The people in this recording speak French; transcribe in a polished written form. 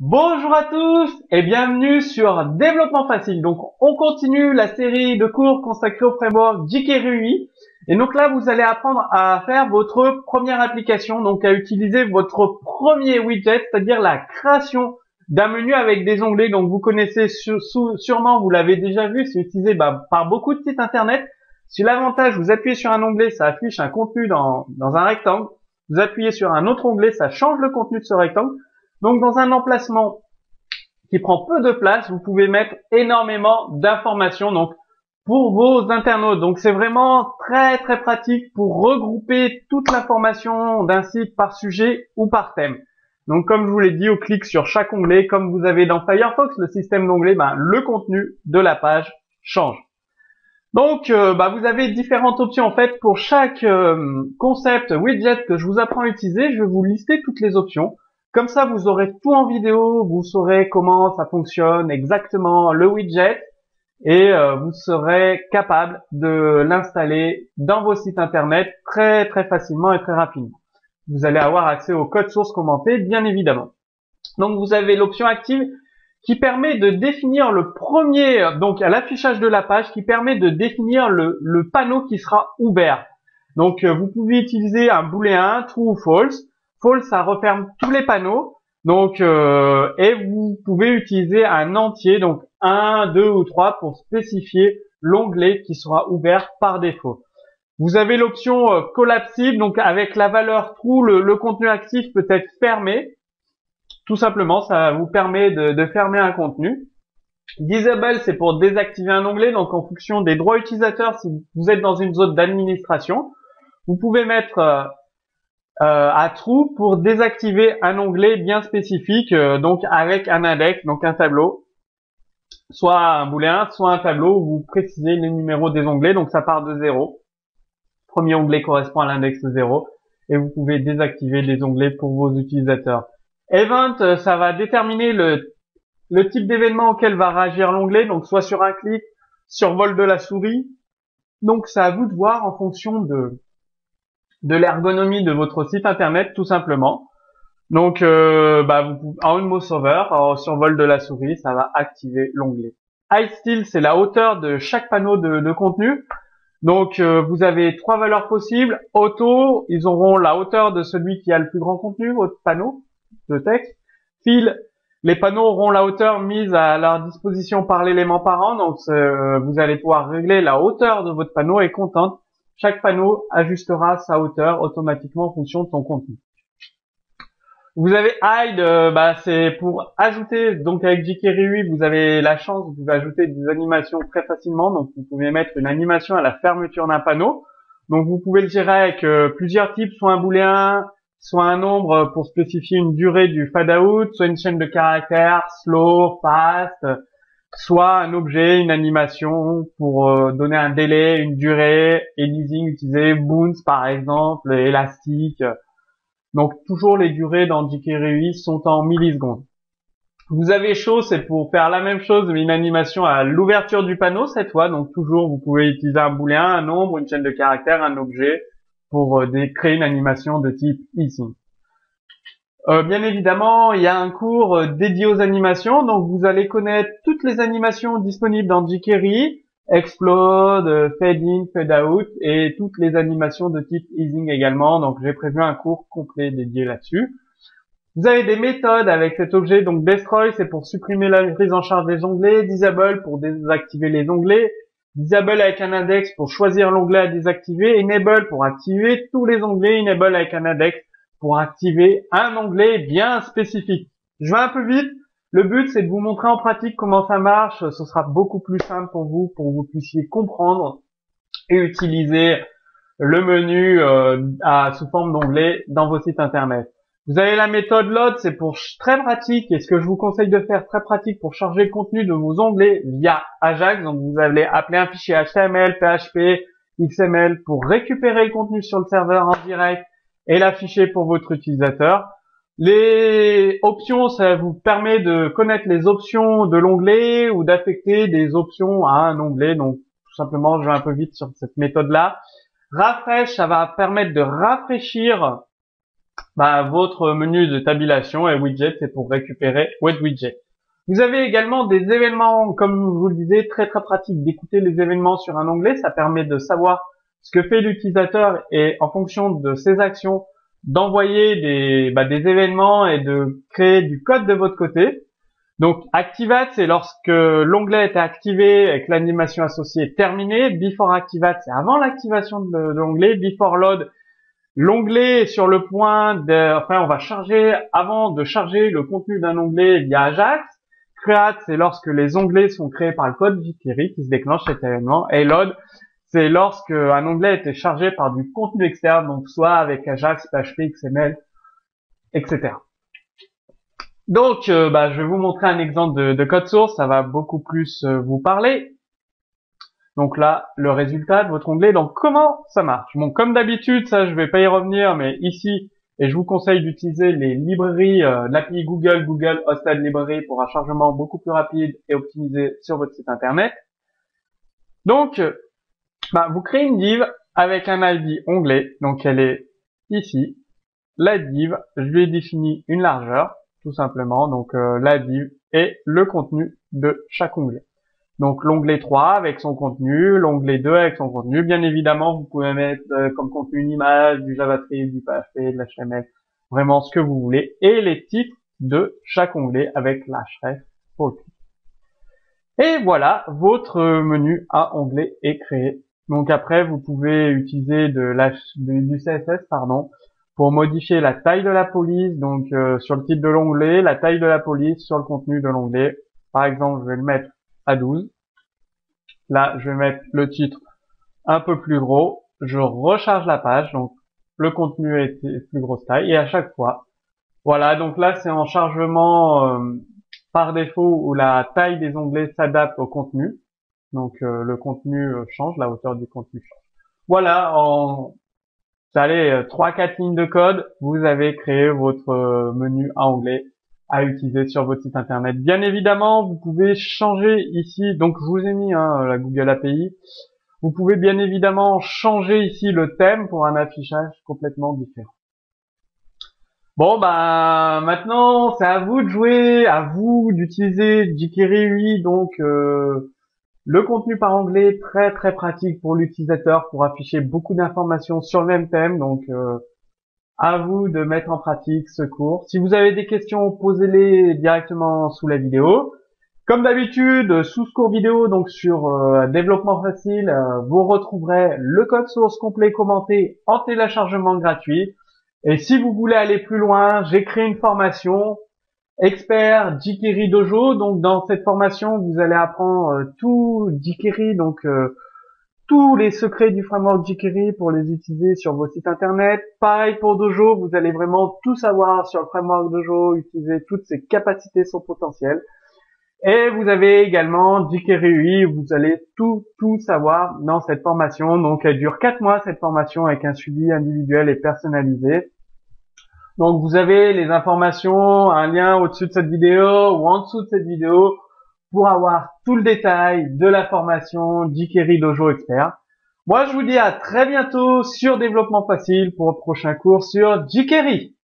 Bonjour à tous et bienvenue sur Développement Facile. Donc on continue la série de cours consacrés au framework jQuery et donc là vous allez apprendre à faire votre première application, donc à utiliser votre premier widget, c'est-à-dire la création d'un menu avec des onglets. Donc vous connaissez sûrement, vous l'avez déjà vu, c'est utilisé par beaucoup de sites internet. Si l'avantage, vous appuyez sur un onglet, ça affiche un contenu dans un rectangle. Vous appuyez sur un autre onglet, ça change le contenu de ce rectangle. Donc, dans un emplacement qui prend peu de place, vous pouvez mettre énormément d'informations donc pour vos internautes. Donc, c'est vraiment très très pratique pour regrouper toute l'information d'un site par sujet ou par thème. Donc, comme je vous l'ai dit, on clique sur chaque onglet. Comme vous avez dans Firefox le système d'onglets, le contenu de la page change. Donc, vous avez différentes options en fait pour chaque concept widget que je vous apprends à utiliser. Je vais vous lister toutes les options. Comme ça, vous aurez tout en vidéo, vous saurez comment ça fonctionne exactement le widget et vous serez capable de l'installer dans vos sites internet très très facilement et très rapidement. Vous allez avoir accès au code source commenté, bien évidemment. Donc, vous avez l'option active qui permet de définir le premier, donc à l'affichage de la page, qui permet de définir le panneau qui sera ouvert. Donc, vous pouvez utiliser un booléen, true ou false. False, ça referme tous les panneaux. Donc, et vous pouvez utiliser un entier, donc 1, 2 ou 3 pour spécifier l'onglet qui sera ouvert par défaut. Vous avez l'option collapsible, donc avec la valeur true, le contenu actif peut être fermé. Tout simplement, ça vous permet de fermer un contenu. Disable, c'est pour désactiver un onglet, donc en fonction des droits utilisateurs, si vous êtes dans une zone d'administration, vous pouvez mettre à true pour désactiver un onglet bien spécifique, donc avec un index, donc un tableau, soit un booléen, soit un tableau où vous précisez les numéros des onglets, donc ça part de 0. Premier onglet correspond à l'index 0 et vous pouvez désactiver les onglets pour vos utilisateurs. Event, ça va déterminer le type d'événement auquel va réagir l'onglet, donc soit sur un clic, sur vol de la souris. Donc c'est à vous de voir en fonction de l'ergonomie de votre site internet, tout simplement. Donc en une mouse over, sur vol de la souris, ça va activer l'onglet. Height style, c'est la hauteur de chaque panneau de contenu. Donc vous avez trois valeurs possibles. Auto, ils auront la hauteur de celui qui a le plus grand contenu, votre panneau de texte. Fill, les panneaux auront la hauteur mise à leur disposition par l'élément parent. Donc vous allez pouvoir régler la hauteur de votre panneau et content. Chaque panneau ajustera sa hauteur automatiquement en fonction de son contenu. Vous avez hide, c'est pour ajouter, donc avec jQuery, vous avez la chance de ajouter des animations très facilement. Donc vous pouvez mettre une animation à la fermeture d'un panneau. Donc vous pouvez le gérer avec plusieurs types, soit un booléen, soit un nombre pour spécifier une durée du fade out, soit une chaîne de caractères, slow, fast, soit un objet, une animation pour donner un délai, une durée, easing, utiliser bounce par exemple, élastique. Donc toujours les durées dans jQuery sont en millisecondes. Vous avez show, c'est pour faire la même chose mais une animation à l'ouverture du panneau cette fois. Donc toujours vous pouvez utiliser un booléen, un nombre, une chaîne de caractères, un objet pour créer une animation de type easing. Bien évidemment, il y a un cours dédié aux animations, donc vous allez connaître toutes les animations disponibles dans jQuery, explode, fade in, fade out, et toutes les animations de type easing également. Donc j'ai prévu un cours complet dédié là-dessus. Vous avez des méthodes avec cet objet, donc destroy, c'est pour supprimer la prise en charge des onglets, disable pour désactiver les onglets, disable avec un index pour choisir l'onglet à désactiver, enable pour activer tous les onglets, enable avec un index pour activer un onglet bien spécifique. Je vais un peu vite. Le but, c'est de vous montrer en pratique comment ça marche. Ce sera beaucoup plus simple pour que vous puissiez comprendre et utiliser le menu sous forme d'onglet dans vos sites internet. Vous avez la méthode load, c'est pour très pratique, et ce que je vous conseille de faire très pratique pour charger le contenu de vos onglets via Ajax. Donc vous allez appeler un fichier HTML, PHP, XML pour récupérer le contenu sur le serveur en direct et l'afficher pour votre utilisateur. Les options, ça vous permet de connaître les options de l'onglet ou d'affecter des options à un onglet. Donc tout simplement, je vais un peu vite sur cette méthode-là. Refresh, ça va permettre de rafraîchir votre menu de tabulation et widget, c'est pour récupérer votre widget. Vous avez également des événements, comme je vous le disais, très très pratique d'écouter les événements sur un onglet. Ça permet de savoir ce que fait l'utilisateur et en fonction de ses actions, d'envoyer des événements et de créer du code de votre côté. Donc Activate, c'est lorsque l'onglet est activé et que l'animation associée est terminée. Before Activate, c'est avant l'activation de l'onglet. Before Load, l'onglet est sur le point on va charger, avant de charger le contenu d'un onglet via Ajax. Create, c'est lorsque les onglets sont créés par le code jQuery qui se déclenche cet événement. Et Load, c'est lorsque un onglet a été chargé par du contenu externe, donc soit avec Ajax, PHP, XML, etc. Donc, je vais vous montrer un exemple de code source, ça va beaucoup plus vous parler. Donc là, le résultat de votre onglet. Donc, comment ça marche? Bon, comme d'habitude, ça, je vais pas y revenir, mais ici, et je vous conseille d'utiliser les librairies de l'API Google Hosted Library pour un chargement beaucoup plus rapide et optimisé sur votre site internet. Donc, vous créez une div avec un ID onglet. Donc, elle est ici. La div, je lui ai défini une largeur, tout simplement. Donc, la div et le contenu de chaque onglet. Donc l'onglet 3 avec son contenu, l'onglet 2 avec son contenu. Bien évidemment, vous pouvez mettre comme contenu une image, du JavaScript, du PHP, de l'HTML, vraiment ce que vous voulez. Et les titres de chaque onglet avec l'href pour le clic. Et voilà, votre menu à onglet est créé. Donc après, vous pouvez utiliser du CSS, pour modifier la taille de la police. Donc sur le titre de l'onglet, la taille de la police sur le contenu de l'onglet. Par exemple, je vais le mettre à 12. Là, je vais mettre le titre un peu plus gros. Je recharge la page, donc le contenu est plus grosse taille. Et à chaque fois, voilà, donc là, c'est en chargement par défaut où la taille des onglets s'adapte au contenu. Donc le contenu change, la hauteur du contenu change. Voilà, en 3-4 lignes de code, vous avez créé votre menu à onglet à utiliser sur votre site internet. Bien évidemment, vous pouvez changer ici, donc je vous ai mis la Google API. Vous pouvez bien évidemment changer ici le thème pour un affichage complètement différent. Bon, maintenant, c'est à vous de jouer, à vous d'utiliser jQuery 8, donc le contenu par onglet, très très pratique pour l'utilisateur pour afficher beaucoup d'informations sur le même thème, donc à vous de mettre en pratique ce cours. Si vous avez des questions, posez-les directement sous la vidéo. Comme d'habitude, sous ce cours vidéo, donc sur développement facile, vous retrouverez le code source complet commenté en téléchargement gratuit. Et si vous voulez aller plus loin, j'ai créé une formation expert jQuery Dojo. Donc dans cette formation, vous allez apprendre tout jQuery, donc tous les secrets du framework jQuery pour les utiliser sur vos sites internet. Pareil pour Dojo, vous allez vraiment tout savoir sur le framework Dojo, utiliser toutes ses capacités, son potentiel. Et vous avez également jQuery UI, vous allez tout savoir dans cette formation. Donc elle dure 4 mois cette formation avec un suivi individuel et personnalisé. Donc vous avez les informations, un lien au-dessus de cette vidéo ou en dessous de cette vidéo pour avoir tout le détail de la formation jQuery Dojo Expert. Moi je vous dis à très bientôt sur Développement Facile pour le prochain cours sur jQuery.